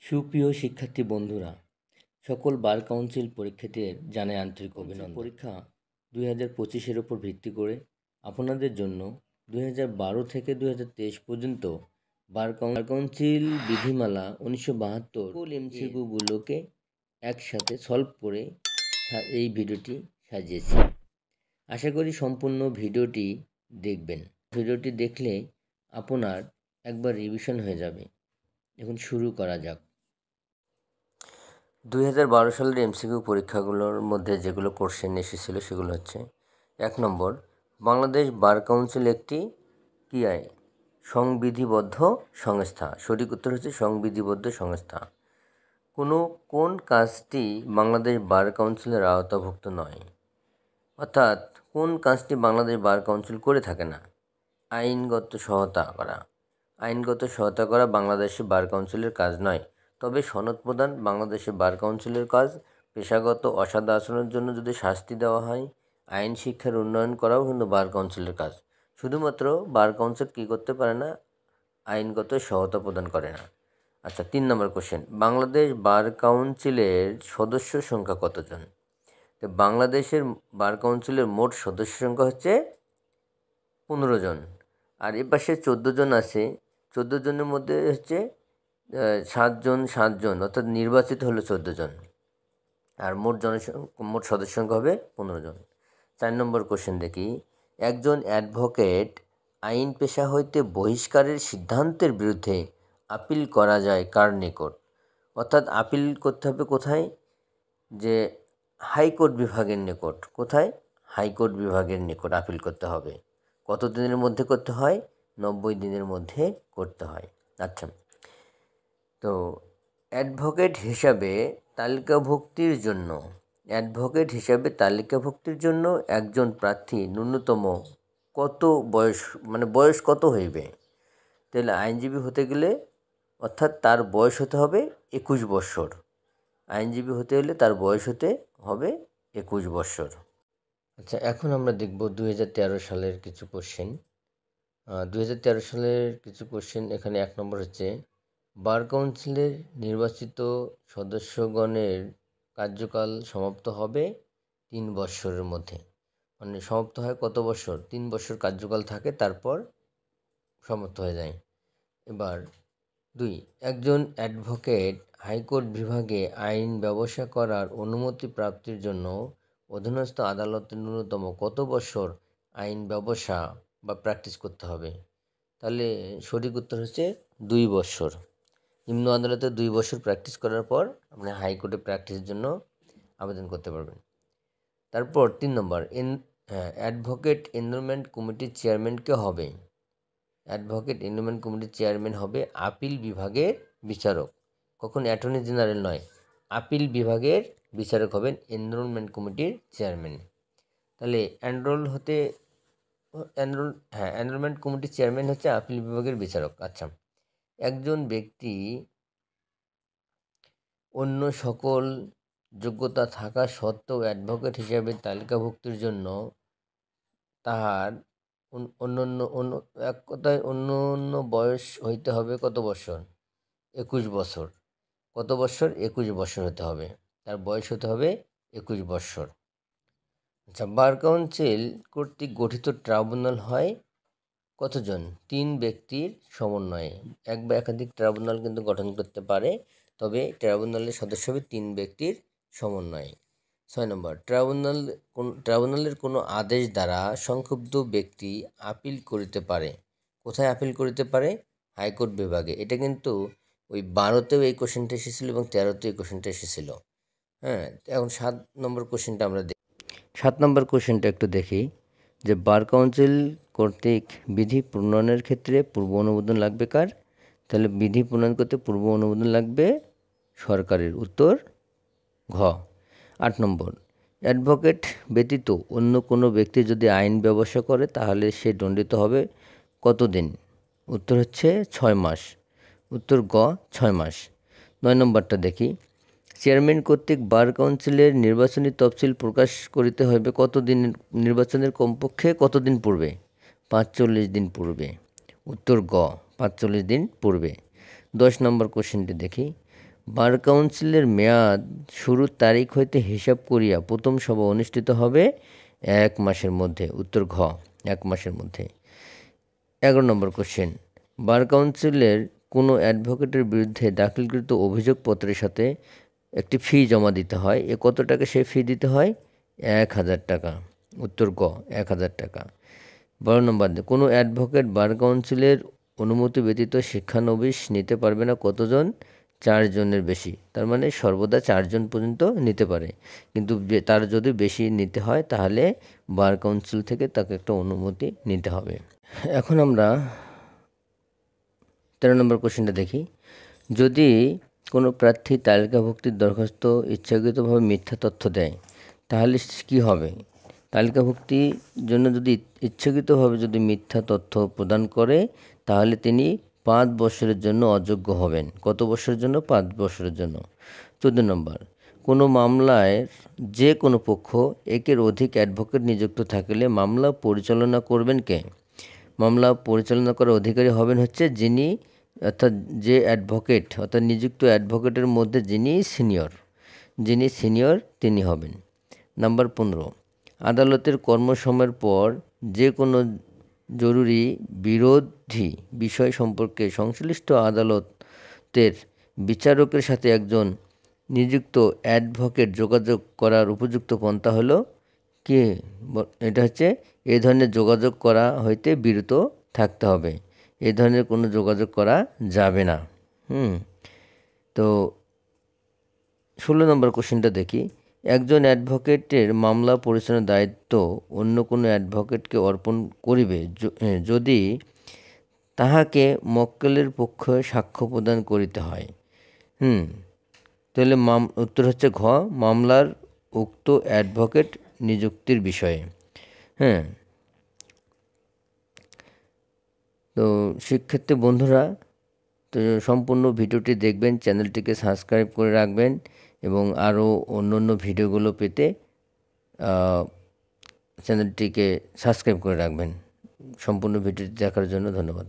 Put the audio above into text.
সুপ্রিয় শিক্ষার্থী বন্ধুরা, সকল বার কাউন্সিল পরীক্ষার্থীদের জানাই আন্তরিক অভিনন্দন। পরীক্ষা 2025-এর উপর ভিত্তি করে আপনাদের জন্য 2012 থেকে 2023 পর্যন্ত বার কাউন্সিল বিধিমালা 1972 সকল এমসিকিউগুলোকে একসাথে সলভ করে এই ভিডিওটি সাজিয়েছি। আশা করি সম্পূর্ণ ভিডিওটি দেখবেন। ভিডিওটি দেখলে আপনার একবার রিভিশন হয়ে যাবে। এখন শুরু করা যাক। 2012 সালের এমসিকিউ পরীক্ষাগুলোর মধ্যে যেগুলো কোশ্চেন এসেছিলো সেগুলো হচ্ছে: 1 নম্বর, বাংলাদেশ বার কাউন্সিল একটি কী আয়? সংবিধিবদ্ধ সংস্থা। সঠিক উত্তর হচ্ছে সংবিধিবদ্ধ সংস্থা। কোন কাজটি বাংলাদেশ বার কাউন্সিলের আওতাভুক্ত নয়? অর্থাৎ কোন কাজটি বাংলাদেশ বার কাউন্সিল করে থাকে না? আইনগত সহায়তা করা। আইনগত সহায়তা করা বাংলাদেশে বার কাউন্সিলের কাজ নয়, তবে সনদ প্রদান বাংলাদেশে বার কাউন্সিলের কাজ। পেশাগত অসৎ আচরণের জন্য যদি শাস্তি দেওয়া হয়, আইন শিক্ষার উন্নয়ন করাও কিন্তু বার কাউন্সিলের কাজ। শুধুমাত্র বার কাউন্সিল কী করতে পারে না? আইনগত সহায়তা প্রদান করে না। আচ্ছা, 3 নম্বর কোশ্চেন, বাংলাদেশ বার কাউন্সিলের সদস্য সংখ্যা কতজন? তো বাংলাদেশের বার কাউন্সিলের মোট সদস্য সংখ্যা হচ্ছে 15 জন। আর এ পাশে 14 জন আছে। 14 জনের মধ্যে হচ্ছে 7 জন অর্থাৎ নির্বাচিত হলো 14 জন। আর মোট সদস্য সংখ্যা হবে 15 জন। 4 নম্বর কোশ্চেন দেখি, একজন অ্যাডভোকেট আইন পেশা হইতে বহিষ্কারের সিদ্ধান্তের বিরুদ্ধে আপিল করা যায় কার নিকট? অর্থাৎ আপিল করতে হবে কোথায়? যে হাইকোর্ট বিভাগের নিকট। কোথায়? হাইকোর্ট বিভাগের নিকট আপিল করতে হবে। কত দিনের মধ্যে করতে হয়? 90 দিনের মধ্যে করতে হয়। আচ্ছা, তো অ্যাডভোকেট হিসাবে তালিকাভুক্তির জন্য একজন প্রার্থী ন্যূনতম কত বয়স কত হইবে? তাহলে আইনজীবী হতে গেলে অর্থাৎ তার বয়স হতে হবে 21 বৎসর। আইনজীবী হতে হলে তার বয়স হতে হবে 21 বৎসর। আচ্ছা, এখন আমরা দেখব 2013 সালের কিছু কোশ্চেন। 2013 সালের কিছু কোশ্চেন এখানে 1 নম্বর হচ্ছে, বার কাউন্সিলের নির্বাচিত সদস্যগণের কার্যকাল সমাপ্ত হবে 3 বৎসরের মধ্যে। মানে সমাপ্ত হয় কত বৎসর? 3 বৎসর কার্যকাল থাকে, তারপর সমাপ্ত হয়ে যায়। এবার 2, একজন অ্যাডভোকেট হাইকোর্ট বিভাগে আইন ব্যবসা করার অনুমতি প্রাপ্তির জন্য অধীনস্থ আদালতে ন্যূনতম কত বৎসর আইন ব্যবসা বা প্র্যাকটিস করতে হবে? তাহলে সঠিক উত্তর হচ্ছে 2 বৎসর। নিম্ন আদালতে 2 বছর প্র্যাকটিস করার পর আপনি হাইকোর্টে প্র্যাকটিসের জন্য আবেদন করতে পারবেন। তারপর 3 নম্বর, অ্যাডভোকেট এনরোলমেন্ট কমিটির চেয়ারম্যান কে হবে? অ্যাডভোকেট এনরোলমেন্ট কমিটির চেয়ারম্যান হবে আপিল বিভাগের বিচারক। কখন? অ্যাটর্নি জেনারেল নয়, আপিল বিভাগের বিচারক হবেন এনরোলমেন্ট কমিটির চেয়ারম্যান। তাহলে এনরোলমেন্ট কমিটির চেয়ারম্যান হচ্ছে আপিল বিভাগের বিচারক। আচ্ছা, একজন ব্যক্তি অন্য সকল যোগ্যতা থাকা সত্ত্বেও অ্যাডভোকেট হিসাবে তালিকাভুক্তির জন্য তাহার অন্য বয়স হইতে হবে কত বৎসর? 21 বছর। কত বৎসর? 21 বৎসর হতে হবে। তার বয়স হতে হবে 21 বৎসর। আচ্ছা, বার কাউন্সিল কর্তৃক গঠিত ট্রাইব্যুনাল হয় কতজন? 3 ব্যক্তির সমন্বয়ে। এক বা একাধিক ট্রাইব্যুনাল কিন্তু গঠন করতে পারে, তবে ট্রাইব্যুনালের সদস্য হবে 3 ব্যক্তির সমন্বয়ে। 6 নম্বর, ট্রাইব্যুনালের কোনো আদেশ দ্বারা সংক্ষুব্ধ ব্যক্তি আপিল করিতে পারে। কোথায় আপিল করিতে পারে? হাইকোর্ট বিভাগে। এটা কিন্তু ওই 12তেও এই কোশ্চেনটা এসেছিলো এবং 13তেও এই কোশ্চেনটা এসেছিল। হ্যাঁ, এখন 7 নম্বর কোশ্চেনটা আমরা দেখি। 7 নম্বর কোশ্চেনটা একটু দেখি, যে বার কাউন্সিল কর্তৃক বিধি প্রণয়নের ক্ষেত্রে পূর্ব অনুমোদন লাগবে কার? তাহলে বিধি প্রণয়ন করতে পূর্ব অনুমোদন লাগবে সরকারের। উত্তর ঘ। 8 নম্বর, অ্যাডভোকেট ব্যতীত অন্য কোনো ব্যক্তি যদি আইন ব্যবসা করে তাহলে সে দণ্ডিত হবে কতদিন? উত্তর হচ্ছে 6 মাস। উত্তর গ, 6 মাস। 9 নম্বরটা দেখি, চেয়ারম্যান কর্তৃক বার কাউন্সিলের নির্বাচনী তফসিল প্রকাশ করিতে হইবে কতদিন? নির্বাচনের কমপক্ষে কতদিন পূর্বে? 45 দিন পূর্বে। উত্তর গ, 45 দিন পূর্বে। 10 নম্বর কোশ্চেনটি দেখি, বার কাউন্সিলের মেয়াদ শুরুর তারিখ হইতে হিসাব করিয়া প্রথম সভা অনুষ্ঠিত হবে 1 মাসের মধ্যে। উত্তর ঘ, 1 মাসের মধ্যে। 11 নম্বর কোশ্চেন, বার কাউন্সিলের কোনো অ্যাডভোকেটের বিরুদ্ধে দাখিলকৃত অভিযোগপত্রের সাথে একটি ফি জমা দিতে হয়। কত টাকা সে ফি দিতে হয়? 1000 টাকা। উত্তর গ, 1000 টাকা। 12 নম্বর, কোনো অ্যাডভোকেট বার কাউন্সিলের অনুমতি ব্যতীত শিক্ষানবিশ নিতে পারবে না কতজন? 4 জনের বেশি। তার মানে সর্বদা 4 জন পর্যন্ত নিতে পারে, কিন্তু তার যদি বেশি নিতে হয় তাহলে বার কাউন্সিল থেকে তাকে একটা অনুমতি নিতে হবে। এখন আমরা 13 নম্বর কোশ্চেনটা দেখি। যদি কোনো প্রার্থী তালিকাভুক্তির দরখাস্ত ইচ্ছাকৃতভাবে মিথ্যা তথ্য দেয় তাহলে কি হবে? তালিকাভুক্তির জন্য যদি ইচ্ছাকৃতভাবে যদি মিথ্যা তথ্য প্রদান করে তাহলে তিনি 5 বছরের জন্য অযোগ্য হবেন। কত বছরের জন্য? 5 বছরের জন্য। 14 নম্বর, কোনো মামলায় যে কোনো পক্ষ একের অধিক অ্যাডভোকেট নিযুক্ত থাকলে মামলা পরিচালনা করবেন কে? মামলা পরিচালনা করার অধিকারী হবেন হচ্ছে যিনি, অর্থাৎ যে অ্যাডভোকেট, অর্থাৎ নিযুক্ত অ্যাডভোকেটের মধ্যে যিনি সিনিয়র তিনি হবেন। নাম্বার 15, আদালতের কর্মসময়ের পর যে কোনো জরুরি বিরোধী বিষয় সম্পর্কে সংশ্লিষ্ট আদালতের বিচারকের সাথে একজন নিযুক্ত অ্যাডভোকেট যোগাযোগ করার উপযুক্ত পন্থা হলো কি? এটা হচ্ছে এই ধরনের যোগাযোগ করা হইতে বিরত থাকতে হবে। এই ধরনের কোনো যোগাযোগ করা যাবে না। তো 16 নম্বর কোশ্চেনটা দেখি। একজন অ্যাডভোকেটের মামলা পরিচালনার দায়িত্ব অন্য কোনো অ্যাডভোকেটকে অর্পণ করিবে যদি তাহাকে মক্কেলের পক্ষে সাক্ষ্য প্রদান করিতে হয়। তাহলে উত্তর হচ্ছে ঘ, মামলার উক্ত অ্যাডভোকেট নিযুক্তির বিষয়ে। তো শিক্ষার্থী বন্ধুরা, তো সম্পূর্ণ ভিডিওটি দেখবেন, চ্যানেলটিকে সাবস্ক্রাইব করে রাখবেন এবং আরও অন্য ভিডিওগুলো পেতে চ্যানেলটিকে সাবস্ক্রাইব করে রাখবেন। সম্পূর্ণ ভিডিওটি দেখার জন্য ধন্যবাদ।